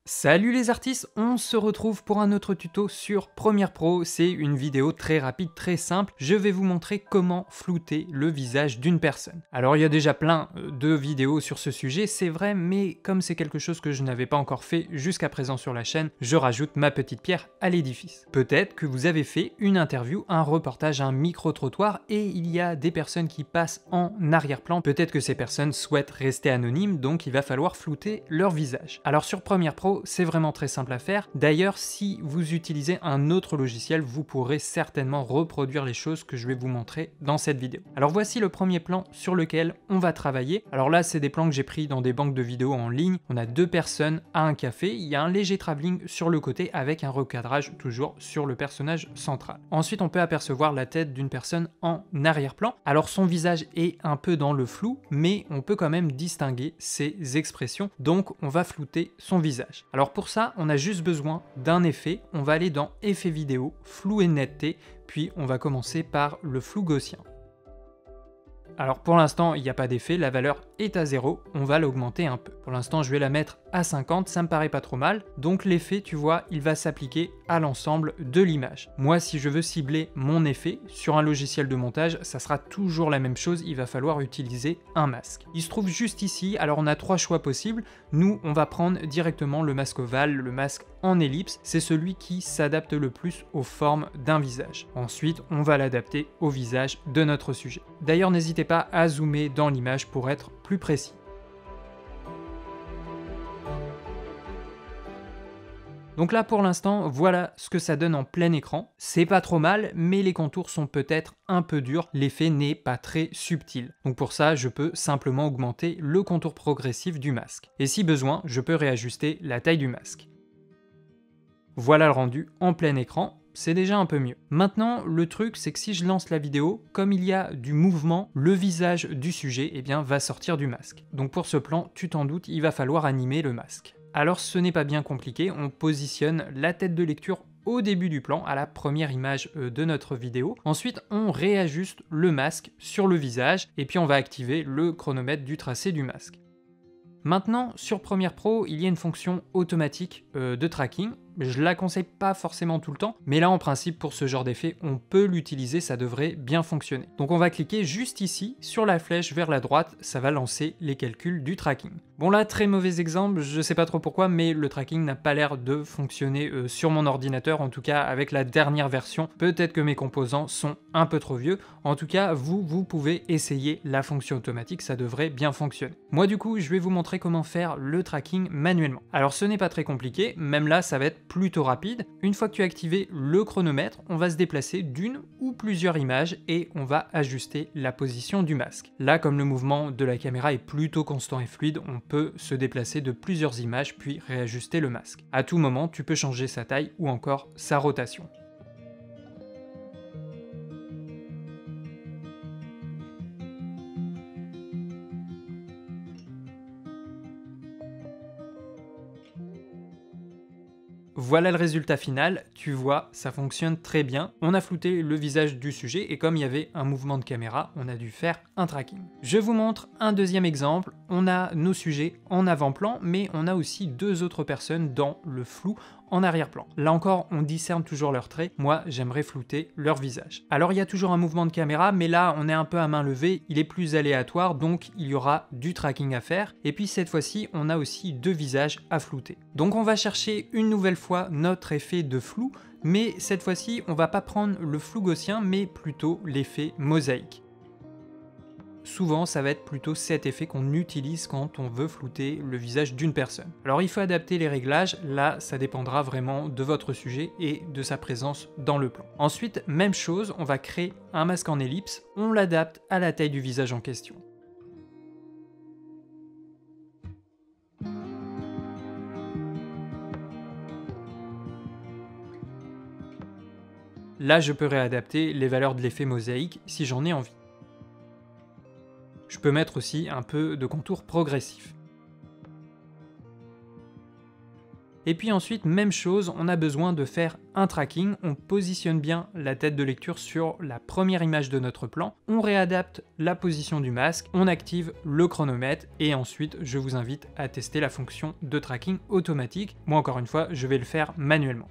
Salut les artistes, on se retrouve pour un autre tuto sur Premiere Pro. C'est une vidéo très rapide, très simple. Je vais vous montrer comment flouter le visage d'une personne. Alors il y a déjà plein de vidéos sur ce sujet, c'est vrai, mais comme c'est quelque chose que je n'avais pas encore fait jusqu'à présent sur la chaîne, je rajoute ma petite pierre à l'édifice. Peut-être que vous avez fait une interview, un reportage, un micro-trottoir et il y a des personnes qui passent en arrière-plan. Peut-être que ces personnes souhaitent rester anonymes, donc il va falloir flouter leur visage. Alors sur Premiere Pro, c'est vraiment très simple à faire. D'ailleurs, si vous utilisez un autre logiciel, vous pourrez certainement reproduire les choses que je vais vous montrer dans cette vidéo. Alors voici le premier plan sur lequel on va travailler. Alors là, c'est des plans que j'ai pris dans des banques de vidéos en ligne. On a deux personnes à un café. Il y a un léger travelling sur le côté avec un recadrage toujours sur le personnage central. Ensuite, on peut apercevoir la tête d'une personne en arrière-plan. Alors son visage est un peu dans le flou, mais on peut quand même distinguer ses expressions. Donc on va flouter son visage. Alors pour ça, on a juste besoin d'un effet. On va aller dans Effet vidéo, flou et netteté, puis on va commencer par le flou gaussien. Alors pour l'instant, il n'y a pas d'effet, la valeur est à 0, on va l'augmenter un peu. Pour l'instant, je vais la mettre à 50, ça me paraît pas trop mal. Donc l'effet, tu vois, il va s'appliquer à l'ensemble de l'image. Moi, si je veux cibler mon effet sur un logiciel de montage, ça sera toujours la même chose, il va falloir utiliser un masque. Il se trouve juste ici, alors on a trois choix possibles. Nous, on va prendre directement le masque ovale, le masque en ellipse, c'est celui qui s'adapte le plus aux formes d'un visage. Ensuite, on va l'adapter au visage de notre sujet. D'ailleurs, n'hésitez pas à zoomer dans l'image pour être plus précis. Donc là pour l'instant, voilà ce que ça donne en plein écran. C'est pas trop mal, mais les contours sont peut-être un peu durs, l'effet n'est pas très subtil. Donc pour ça, je peux simplement augmenter le contour progressif du masque. Et si besoin, je peux réajuster la taille du masque. Voilà le rendu en plein écran. C'est déjà un peu mieux. Maintenant, le truc, c'est que si je lance la vidéo, comme il y a du mouvement, le visage du sujet va sortir du masque. Donc pour ce plan, tu t'en doutes, il va falloir animer le masque. Alors ce n'est pas bien compliqué, on positionne la tête de lecture au début du plan, à la première image de notre vidéo. Ensuite, on réajuste le masque sur le visage, et puis on va activer le chronomètre du tracé du masque. Maintenant, sur Premiere Pro, il y a une fonction automatique de tracking. Je la conseille pas forcément tout le temps, mais là en principe pour ce genre d'effet, on peut l'utiliser, ça devrait bien fonctionner. Donc on va cliquer juste ici, sur la flèche vers la droite, ça va lancer les calculs du tracking. Bon là, très mauvais exemple, je sais pas trop pourquoi, mais le tracking n'a pas l'air de fonctionner sur mon ordinateur, en tout cas avec la dernière version. Peut-être que mes composants sont un peu trop vieux, en tout cas vous pouvez essayer la fonction automatique, ça devrait bien fonctionner. Moi du coup, je vais vous montrer comment faire le tracking manuellement. Alors ce n'est pas très compliqué, même là ça va être plutôt rapide. Une fois que tu as activé le chronomètre, on va se déplacer d'une ou plusieurs images et on va ajuster la position du masque. Là, comme le mouvement de la caméra est plutôt constant et fluide, on peut se déplacer de plusieurs images puis réajuster le masque. À tout moment, tu peux changer sa taille ou encore sa rotation. Voilà le résultat final, tu vois, ça fonctionne très bien. On a flouté le visage du sujet et comme il y avait un mouvement de caméra, on a dû faire un tracking. Je vous montre un deuxième exemple. On a nos sujets en avant-plan, mais on a aussi deux autres personnes dans le flou en arrière-plan. Là encore, on discerne toujours leurs traits. Moi, j'aimerais flouter leur visage. Alors, il y a toujours un mouvement de caméra, mais là, on est un peu à main levée. Il est plus aléatoire, donc il y aura du tracking à faire. Et puis, cette fois-ci, on a aussi deux visages à flouter. Donc, on va chercher une nouvelle fois notre effet de flou, mais cette fois-ci, on va pas prendre le flou gaussien, mais plutôt l'effet mosaïque. Souvent, ça va être plutôt cet effet qu'on utilise quand on veut flouter le visage d'une personne. Alors il faut adapter les réglages, là ça dépendra vraiment de votre sujet et de sa présence dans le plan. Ensuite, même chose, on va créer un masque en ellipse, on l'adapte à la taille du visage en question. Là, je peux réadapter les valeurs de l'effet mosaïque si j'en ai envie. Je peux mettre aussi un peu de contour progressif. Et puis ensuite, même chose, on a besoin de faire un tracking, on positionne bien la tête de lecture sur la première image de notre plan, on réadapte la position du masque, on active le chronomètre et ensuite je vous invite à tester la fonction de tracking automatique. Moi encore une fois, je vais le faire manuellement.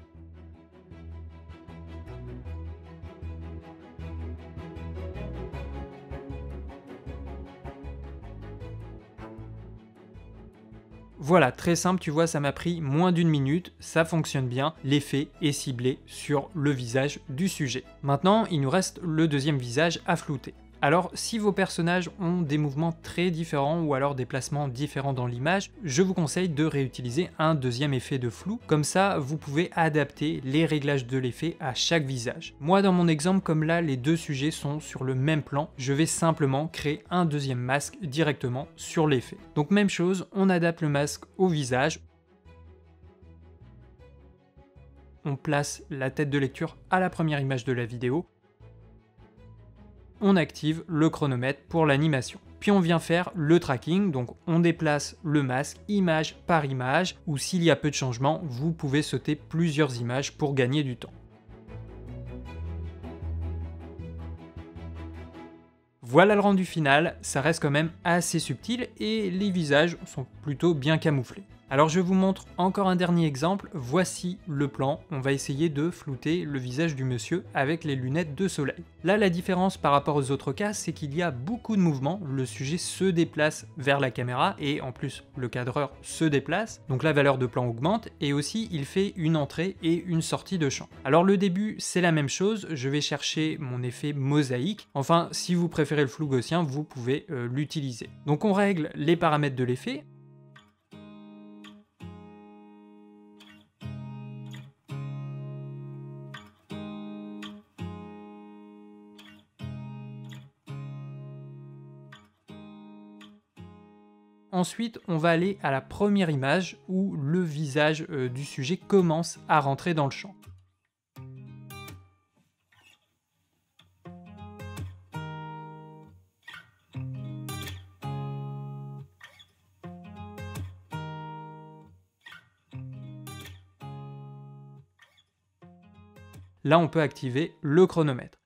Voilà, très simple, tu vois, ça m'a pris moins d'1 minute, ça fonctionne bien, l'effet est ciblé sur le visage du sujet. Maintenant, il nous reste le deuxième visage à flouter. Alors, si vos personnages ont des mouvements très différents ou alors des placements différents dans l'image, je vous conseille de réutiliser un deuxième effet de flou, comme ça vous pouvez adapter les réglages de l'effet à chaque visage. Moi dans mon exemple, comme là les deux sujets sont sur le même plan, je vais simplement créer un deuxième masque directement sur l'effet. Donc même chose, on adapte le masque au visage, on place la tête de lecture à la première image de la vidéo, on active le chronomètre pour l'animation. Puis on vient faire le tracking, donc on déplace le masque image par image, ou s'il y a peu de changements, vous pouvez sauter plusieurs images pour gagner du temps. Voilà le rendu final, ça reste quand même assez subtil et les visages sont plutôt bien camouflés. Alors je vous montre encore un dernier exemple, voici le plan, on va essayer de flouter le visage du monsieur avec les lunettes de soleil. Là la différence par rapport aux autres cas, c'est qu'il y a beaucoup de mouvements, le sujet se déplace vers la caméra et en plus le cadreur se déplace, donc la valeur de plan augmente et aussi il fait une entrée et une sortie de champ. Alors le début c'est la même chose, je vais chercher mon effet mosaïque, enfin si vous préférez le flou gaussien vous pouvez l'utiliser. Donc on règle les paramètres de l'effet. Ensuite, on va aller à la première image où le visage du sujet commence à rentrer dans le champ. Là, on peut activer le chronomètre.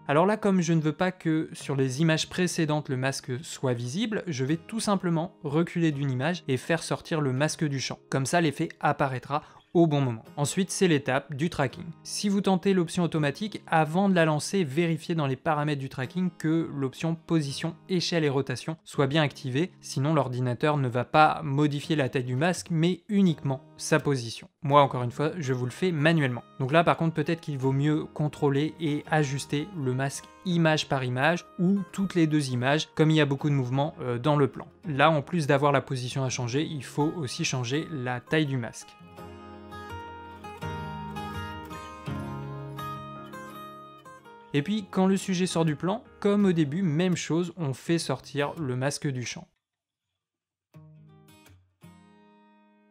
Alors là, comme je ne veux pas que sur les images précédentes le masque soit visible, je vais tout simplement reculer d'une image et faire sortir le masque du champ. Comme ça, l'effet apparaîtra au bon moment. Ensuite, c'est l'étape du tracking. Si vous tentez l'option automatique, avant de la lancer, vérifiez dans les paramètres du tracking que l'option position, échelle et rotation soit bien activée, sinon l'ordinateur ne va pas modifier la taille du masque, mais uniquement sa position. Moi, encore une fois, je vous le fais manuellement. Donc là, par contre, peut-être qu'il vaut mieux contrôler et ajuster le masque image par image ou toutes les deux images, comme il y a beaucoup de mouvements dans le plan. Là, en plus d'avoir la position à changer, il faut aussi changer la taille du masque. Et puis, quand le sujet sort du plan, comme au début, même chose, on fait sortir le masque du champ.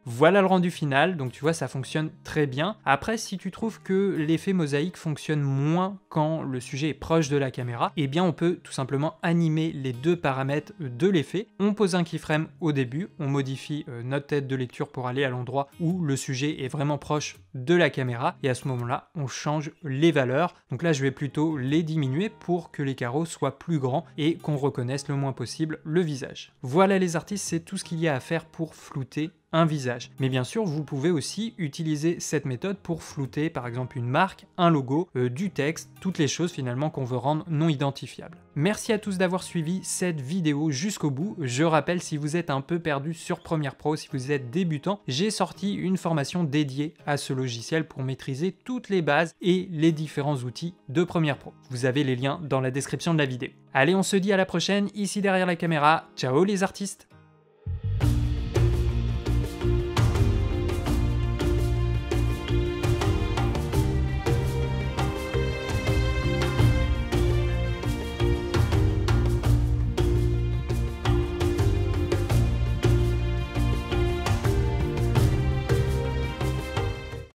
Voilà le rendu final, donc tu vois ça fonctionne très bien. Après si tu trouves que l'effet mosaïque fonctionne moins quand le sujet est proche de la caméra, eh bien on peut tout simplement animer les deux paramètres de l'effet. On pose un keyframe au début, on modifie notre tête de lecture pour aller à l'endroit où le sujet est vraiment proche de la caméra et à ce moment-là on change les valeurs. Donc là je vais plutôt les diminuer pour que les carreaux soient plus grands et qu'on reconnaisse le moins possible le visage. Voilà les artistes, c'est tout ce qu'il y a à faire pour flouter un visage. Mais bien sûr, vous pouvez aussi utiliser cette méthode pour flouter par exemple une marque, un logo, du texte, toutes les choses finalement qu'on veut rendre non identifiables. Merci à tous d'avoir suivi cette vidéo jusqu'au bout. Je rappelle, si vous êtes un peu perdu sur Premiere Pro, si vous êtes débutant, j'ai sorti une formation dédiée à ce logiciel pour maîtriser toutes les bases et les différents outils de Premiere Pro. Vous avez les liens dans la description de la vidéo. Allez, on se dit à la prochaine, ici derrière la caméra. Ciao les artistes!